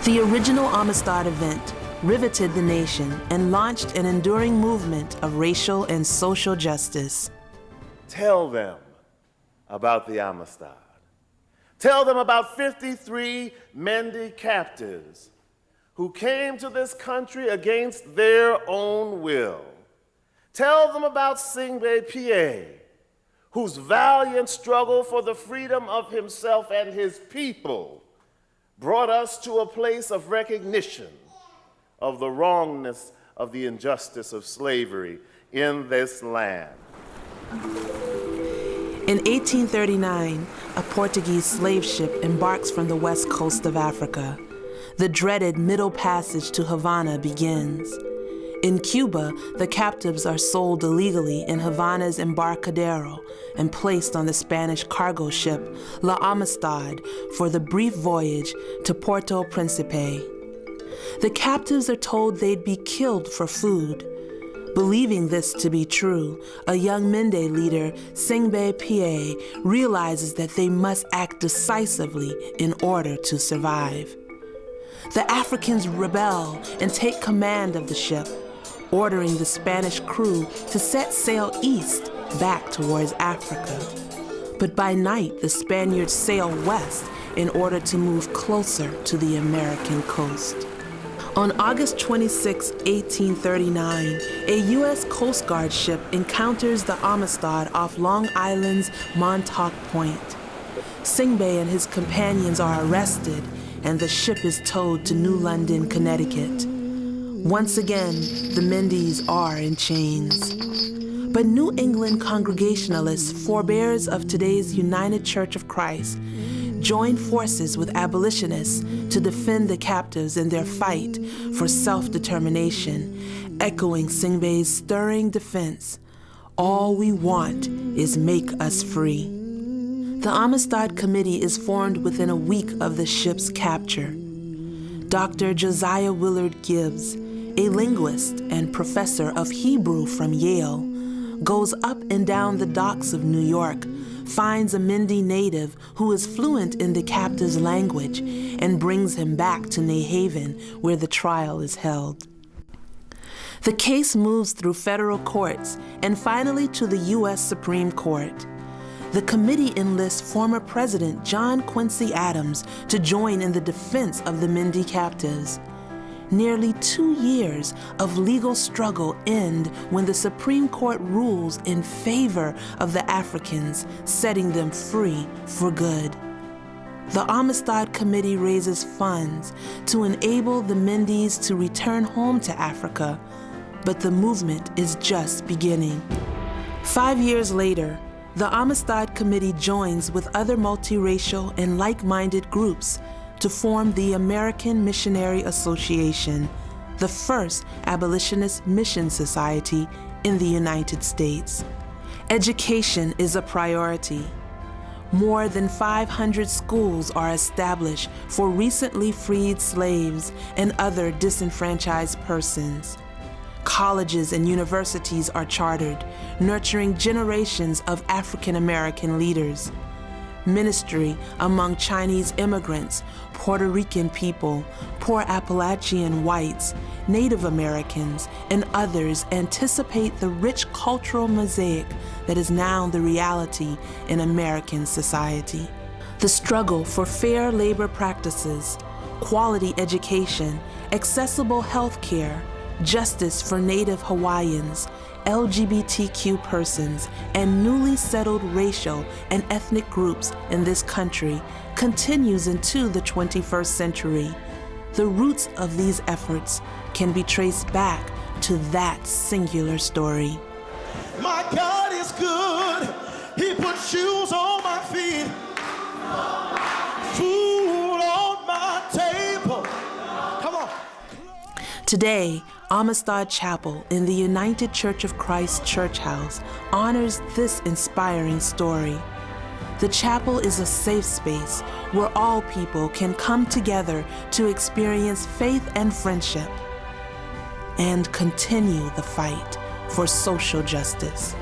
The original Amistad event riveted the nation and launched an enduring movement of racial and social justice. Tell them about the Amistad. Tell them about 53 Mende captives who came to this country against their own will. Tell them about Singbe Pa, whose valiant struggle for the freedom of himself and his people brought us to a place of recognition of the wrongness of the injustice of slavery in this land. In 1839, a Portuguese slave ship embarks from the west coast of Africa. The dreaded Middle Passage to Havana begins. In Cuba, the captives are sold illegally in Havana's Embarcadero and placed on the Spanish cargo ship La Amistad for the brief voyage to Puerto Príncipe. The captives are told they'd be killed for food. Believing this to be true, a young Mende leader, Singbe Pa, realizes that they must act decisively in order to survive. The Africans rebel and take command of the ship, ordering the Spanish crew to set sail east back towards Africa. But by night, the Spaniards sail west in order to move closer to the American coast. On August 26, 1839, a U.S. Coast Guard ship encounters the Amistad off Long Island's Montauk Point. Singbe and his companions are arrested, and the ship is towed to New London, Connecticut. Once again, the Mendes are in chains. But New England Congregationalists, forebears of today's United Church of Christ, joined forces with abolitionists to defend the captives in their fight for self-determination, echoing Singbe's stirring defense, "All we want is make us free." The Amistad Committee is formed within a week of the ship's capture. Dr. Josiah Willard Gibbs, a linguist and professor of Hebrew from Yale, goes up and down the docks of New York, finds a Mende native who is fluent in the captive's language, and brings him back to New Haven, where the trial is held. The case moves through federal courts and finally to the U.S. Supreme Court. The committee enlists former President John Quincy Adams to join in the defense of the Mende captives. Nearly 2 years of legal struggle end when the Supreme Court rules in favor of the Africans, setting them free for good. The Amistad Committee raises funds to enable the Mendes to return home to Africa, but the movement is just beginning. 5 years later, the Amistad Committee joins with other multiracial and like-minded groups to form the American Missionary Association, the first abolitionist mission society in the United States. Education is a priority. More than 500 schools are established for recently freed slaves and other disenfranchised persons. Colleges and universities are chartered, nurturing generations of African American leaders. Ministry among Chinese immigrants, Puerto Rican people, poor Appalachian whites, Native Americans, and others anticipate the rich cultural mosaic that is now the reality in American society. The struggle for fair labor practices, quality education, accessible health care, justice for Native Hawaiians, LGBTQ persons, and newly settled racial and ethnic groups in this country continues into the 21st century. The roots of these efforts can be traced back to that singular story. My God is good. He put shoes on my feet, food on my table. Come on. Today, Amistad Chapel in the United Church of Christ Church House honors this inspiring story. The chapel is a safe space where all people can come together to experience faith and friendship and continue the fight for social justice.